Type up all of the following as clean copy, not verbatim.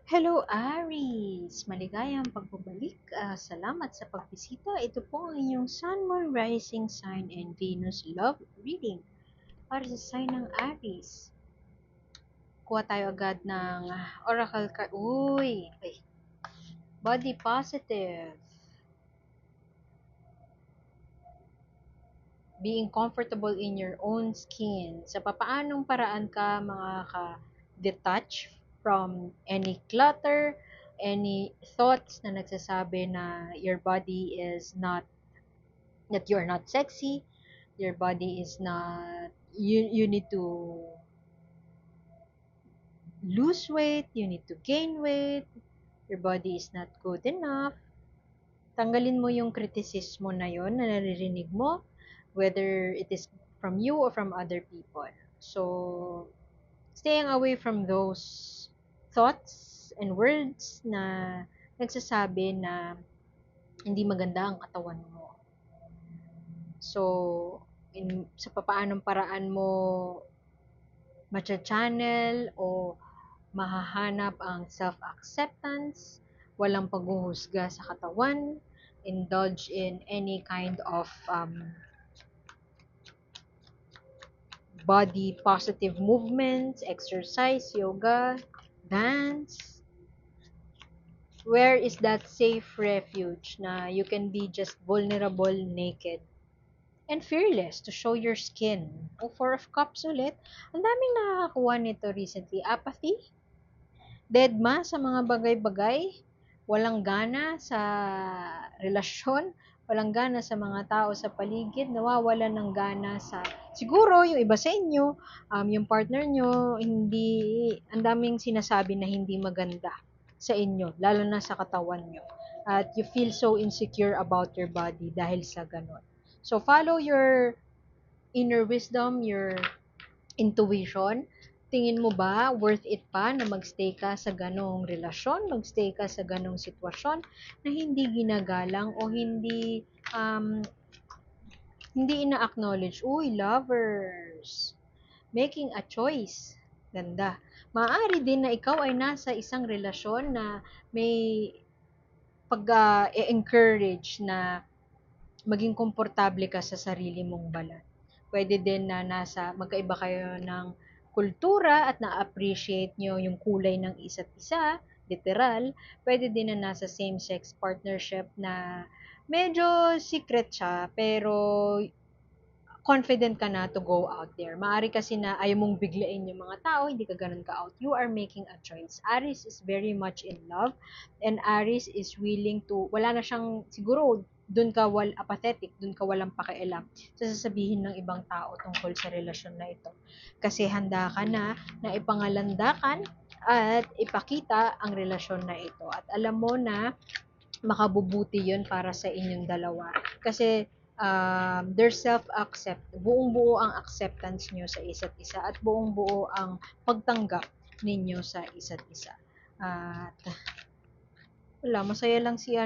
Hello, Aries! Maligayang pagbabalik. Salamat sa pagbisita. Ito po ang inyong Sun, Moon, Rising Sign, and Venus Love Reading para sa sign ng Aries. Kuha tayo agad ng Oracle card. Uy! Ay, body positive. Being comfortable in your own skin. Sa papaanong paraan ka makaka-detach from any clutter, any thoughts na nagsasabi na your body is not that you're not sexy, your body is not you need to lose weight, you need to gain weight, your body is not good enough. Tanggalin mo yung kritisismo na yon na naririnig mo, whether it is from you or from other people. So, staying away from those thoughts and words na nagsasabi na hindi maganda ang katawan mo. So, sa papaanong paraan mo macha-channel o mahahanap ang self-acceptance, walang paghuhusga sa katawan, indulge in any kind of body positive movements, exercise, yoga, dance. Where is that safe refuge na you can be just vulnerable, naked, and fearless to show your skin? O Four of Cups ulit. Ang daming nakakakuha nito recently. Apathy, dedma sa mga bagay-bagay, walang gana sa relasyon, walang gana sa mga tao sa paligid, nawawalan ng gana sa, siguro, yung iba sa inyo, yung partner nyo, hindi, ang daming sinasabi na hindi maganda sa inyo, lalo na sa katawan nyo. At you feel so insecure about your body dahil sa ganon. So, follow your inner wisdom, your intuition. Tingin mo ba worth it pa na magstay ka sa ganong relasyon, magstay ka sa ganong sitwasyon na hindi ginagalang o hindi ina-acknowledge? Uy, lovers, making a choice. Ganda. Maaari din na ikaw ay nasa isang relasyon na may pag-encourage na maging komportable ka sa sarili mong balat. Pwede din na magkaiba kayo ng kultura at na-appreciate nyo yung kulay ng isa't isa, literal. Pwede din na nasa same-sex partnership na medyo secret siya, pero confident ka na to go out there. Maari kasi na ayaw mong biglain yung mga tao, hindi ka ganun ka out. You are making a choice. Aries is very much in love and Aries is willing to, wala na siyang, siguro, dun ka apathetic, dun ka walang pakialam sa sasabihin ng ibang tao tungkol sa relasyon na ito. Kasi handa ka na ipangalandakan at ipakita ang relasyon na ito. At alam mo na makabubuti yun para sa inyong dalawa. Kasi their self-accept, buong-buo ang acceptance nyo sa isa't isa at buong-buo ang pagtanggap ninyo sa isa't isa. At wala, masaya lang si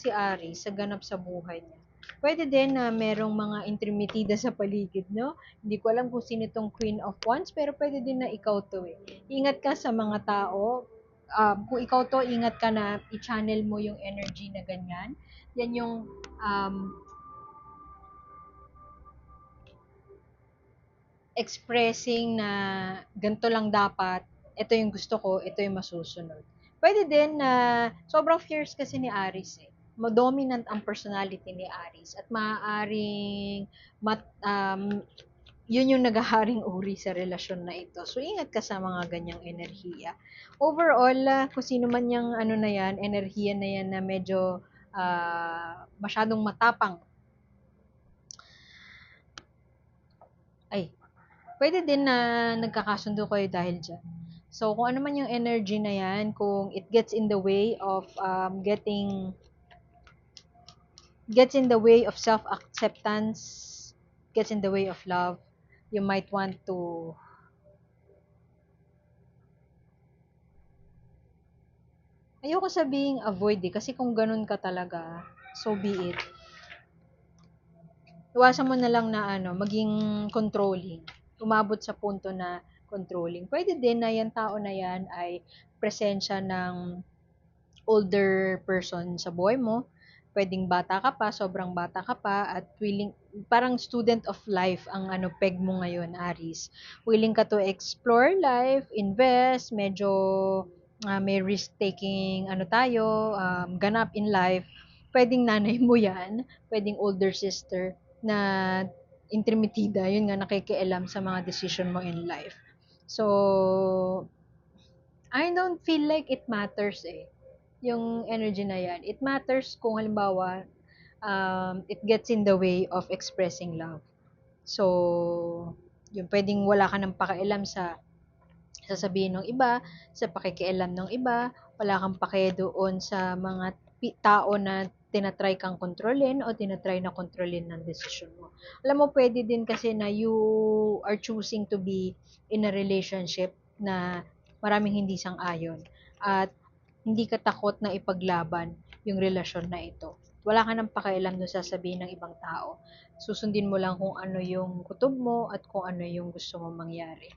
Ari sa ganap sa buhay niya. Pwede din na merong mga intermitida sa paligid, no? Hindi ko alam kung sino tong Queen of Wands, pero pwede din na ikaw to eh. Ingat ka sa mga tao. Kung ikaw to, ingat ka na i-channel mo yung energy na ganyan. Yan yung um, expressing na ganito lang dapat, ito yung gusto ko, ito yung masusunod. Pwede din na sobrang fierce kasi ni Aris eh. Dominant ang personality ni Aris at maaaring yun yung naghaharing uri sa relasyon na ito. So, ingat ka sa mga ganyang enerhiya. Overall, kung sino man yung ano na yan, enerhiya na yan na medyo masyadong matapang, ay, pwede din na nagkakasundo kayo dahil dyan. So, kung ano man yung energy na yan, kung it gets in the way of self-acceptance, gets in the way of love, you might want to, ayoko sabihing avoid eh, kasi kung ganun ka talaga, so be it. Iwasan mo na lang na maging controlling. Umabot sa punto na controlling. Pwede din na yung tao na yan ay presensya ng older person sa buhay mo. Pwedeng bata ka pa, sobrang bata ka pa, at willing, parang student of life ang peg mo ngayon, Aris. Willing ka to explore life, invest, medyo may risk-taking, ganap in life. Pwedeng nanay mo yan, pwedeng older sister na intermitida, yun nga, nakikialam sa mga decision mo in life. So, I don't feel like it matters yung energy na yan. It matters kung halimbawa, it gets in the way of expressing love. So, yung pwedeng wala ka ng pakialam sa sasabihin ng iba, sa pakikialam ng iba, wala kang pake doon sa mga tao na tinatry kang kontrolin o tinatry na kontrolin ng desisyon mo. Alam mo, pwede din kasi na you are choosing to be in a relationship na maraming hindi sang-ayon at hindi ka takot na ipaglaban yung relasyon na ito. Wala ka nang pakialam no sasabihin ng ibang tao. Susundin mo lang kung ano yung kutob mo at kung ano yung gusto mo mangyari.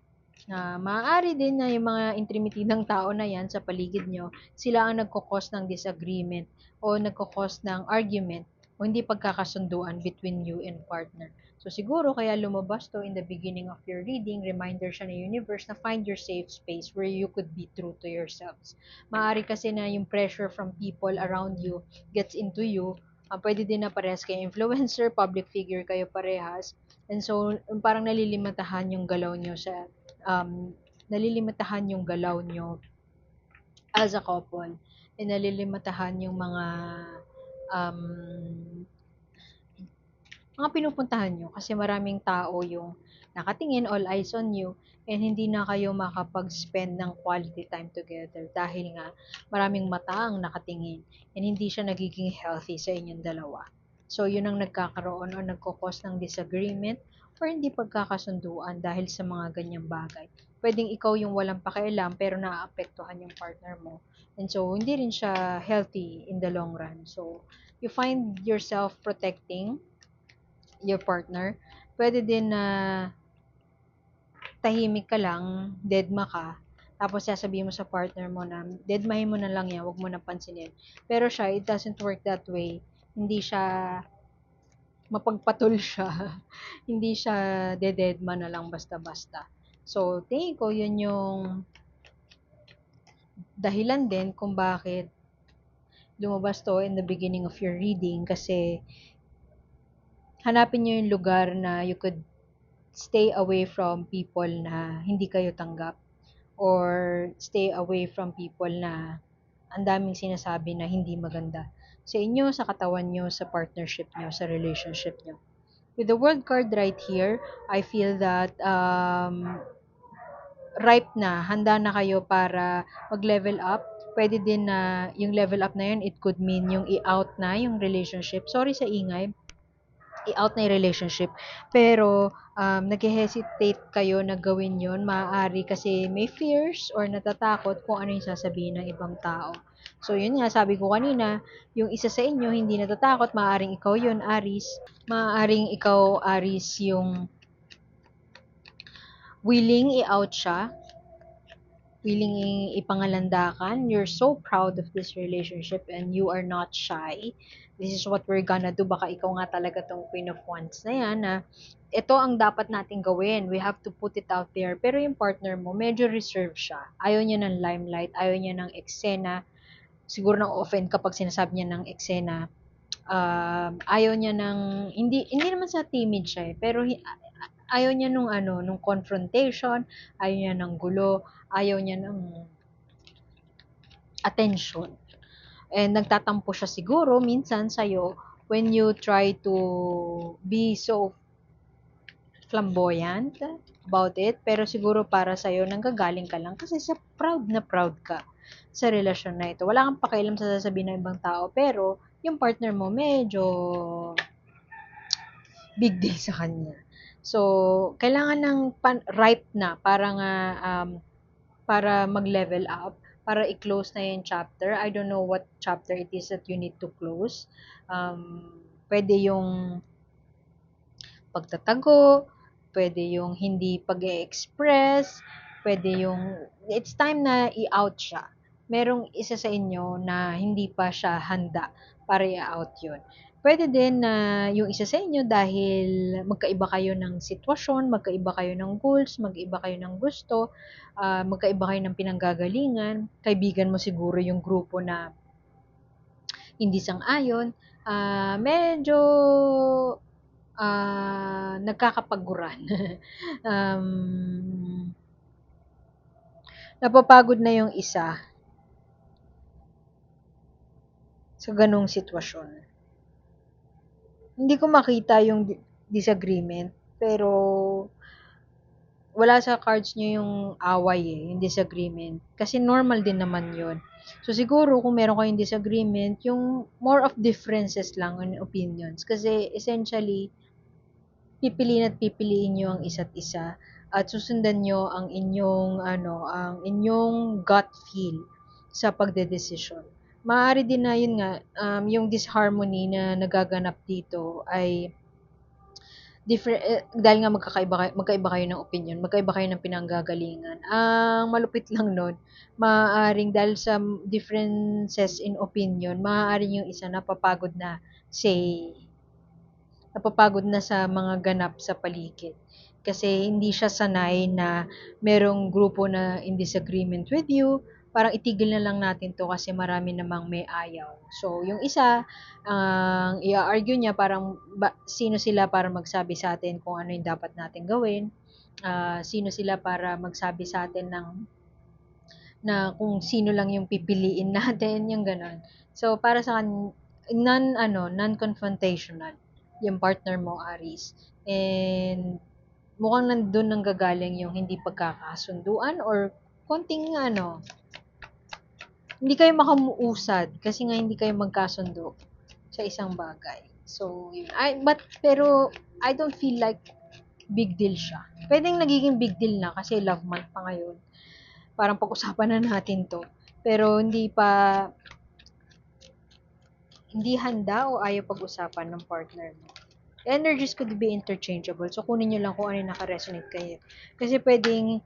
Na maaari din na yung mga intrimitidang tao na yan sa paligid nyo, sila ang nagkukos ng disagreement o nagkukos ng argument o hindi pagkakasunduan between you and partner. So siguro kaya lumabas to in the beginning of your reading, reminder siya ng universe na find your safe space where you could be true to yourselves. Maaari kasi na yung pressure from people around you gets into you. Pwede din na parehas kayo influencer, public figure kayo parehas. And so, parang nalilimitahan yung galaw nyo nalilimitahan yung galaw nyo as a couple. And nalilimitahan yung um, mga pinupuntahan nyo kasi maraming tao yung nakatingin, all eyes on you, and hindi na kayo makapag-spend ng quality time together dahil nga maraming mata ang nakatingin and hindi siya nagiging healthy sa inyong dalawa. So, yun ang nagkakaroon o nagkukos ng disagreement or hindi pagkakasunduan dahil sa mga ganyang bagay. Pwedeng ikaw yung walang pakialam pero naaapektuhan yung partner mo. And so, hindi rin siya healthy in the long run. So, you find yourself protecting your partner. Pwede din na tahimik ka lang, deadma ka, tapos sasabihin mo sa partner mo na deadmahin mo na lang yan, wag mo na pansinin. Pero siya, it doesn't work that way. Hindi siya mapagpatol siya. Hindi siya dededma na lang basta-basta. So, tingin ko yun yung dahilan din kung bakit lumabas to in the beginning of your reading kasi hanapin nyo yung lugar na you could stay away from people na hindi kayo tanggap or stay away from people na ang daming sinasabi na hindi maganda sa inyo, sa katawan nyo, sa partnership nyo, sa relationship nyo. With the world card right here, I feel that ripe na, handa na kayo para mag-level up. Pwede din na yung level up na yun, it could mean yung i-out na yung relationship. Sorry sa ingay, i-out na yung relationship. Pero, nag-hesitate kayo na gawin yun, maaari kasi may fears or natatakot kung ano yung sasabihin ng ibang tao. So, yun nga, sabi ko kanina, yung isa sa inyo hindi natatakot, maaaring ikaw yun, Aris. Maaaring ikaw, Aris, yung willing i-out siya, willing ipangalandakan. You're so proud of this relationship and you are not shy. This is what we're gonna do. Baka ikaw nga talaga tong Queen of Wands na yan na ito ang dapat nating gawin. We have to put it out there. Pero yung partner mo, medyo reserved siya. Ayaw niya ng limelight, ayaw niya ng eksena. Siguro na offend kapag sinasabi niya ng eksena. Ayaw niya ng, hindi naman sa timid siya pero ayaw niya nung confrontation, ayaw niya ng gulo, ayaw niya ng attention. And nagtatampo siya siguro minsan sa'yo when you try to be so flamboyant about it. Pero siguro para sa'yo, nanggagaling ka lang kasi sa proud ka sa relasyon na ito. Wala kang pakialam sa sasabihin ng ibang tao, pero yung partner mo medyo big deal sa kanya. So, kailangan ng ripe na para nga para mag-level up, para i-close na yung chapter. I don't know what chapter it is that you need to close. Pwede yung pagtatago, pwede yung hindi pag-e-express, Pwede yung, it's time na i-out siya. Merong isa sa inyo na hindi pa siya handa para i-out yun. Pwede din na yung isa sa inyo dahil magkaiba kayo ng sitwasyon, magkaiba kayo ng goals, magkaiba kayo ng gusto, magkaiba kayo ng pinanggagalingan, kaibigan mo siguro yung grupo na hindi sang-ayon, medyo nagkakapaguran. um, Napapagod na yung isa sa ganong sitwasyon. Hindi ko makita yung disagreement, pero wala sa cards nyo yung away yung disagreement. Kasi normal din naman yun. So, siguro kung meron kayong disagreement, yung more of differences lang in opinions. Kasi essentially, pipiliin at pipiliin nyo ang isa't isa at susundan nyo ang inyong gut feel sa pagdedesisyon. Maaari din na yun nga, yung disharmony na nagaganap dito ay different, dahil nga magkaiba kayo ng opinion, magkaiba kayo ng pinanggagalingan. Ang malupit lang nun, maaaring dahil sa differences in opinion, maaaring yung isa napapagod na sa mga ganap sa paligid. Kasi hindi siya sanay na merong grupo na in disagreement with you, parang itigil na lang natin to kasi marami namang may ayaw. So, yung isa, ang i-argue niya parang sino sila para magsabi sa atin kung ano yung dapat natin gawin, sino sila para magsabi sa atin na kung sino lang yung pipiliin natin, yung ganon. So, para sa non-confrontational yung partner mo, Aris. And mukhang nandun nang gagaling yung hindi pagkakasunduan or konting hindi kayo makamuusad kasi nga hindi kayo magkasundo sa isang bagay. So, yun. Pero I don't feel like big deal siya. Pwedeng nagiging big deal na kasi love month pa ngayon. Parang pag-usapan na natin to. Pero hindi handa o ayaw pag-usapan ng partner mo. Energies could be interchangeable. So, kunin nyo lang kung ano yung naka-resonate kayo. Kasi pwedeng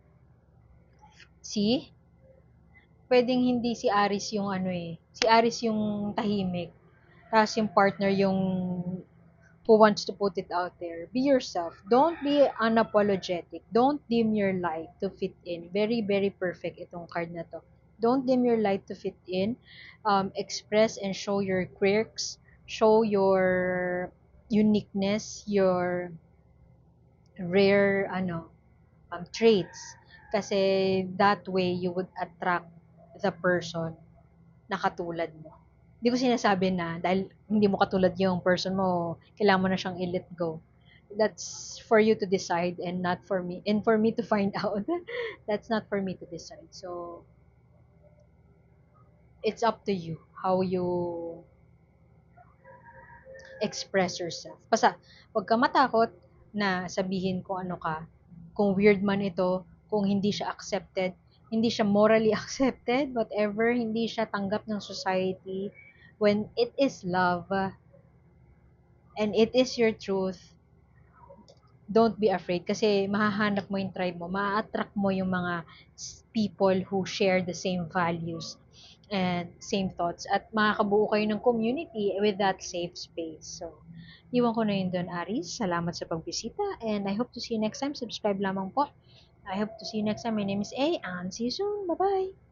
hindi si Aris yung si Aris yung tahimik. Tapos yung partner yung who wants to put it out there. Be yourself. Don't be unapologetic. Don't dim your light to fit in. Very, very perfect itong card na to. Don't dim your light to fit in. Express and show your quirks. Show your uniqueness, your rare traits. Kasi that way you would attract the person na katulad mo. Hindi ko sinasabi na dahil hindi mo katulad yung person mo, kailangan mo na siyang i-let go. That's for you to decide and not for me. And for me to find out. That's not for me to decide. So, it's up to you how you express yourself. Basta, huwag ka matakot na sabihin kung ano ka. Kung weird man ito, kung hindi siya accepted, hindi siya morally accepted, whatever, hindi siya tanggap ng society. When it is love, and it is your truth, don't be afraid kasi mahahanap mo yung tribe mo, ma-attract mo yung mga people who share the same values and same thoughts at makakabuo kayo ng community with that safe space. So, iwan ko na yun doon, Aris. Salamat sa pagbisita and I hope to see you next time. Subscribe lamang po. I hope to see you next time. My name is A and see you soon. Bye-bye!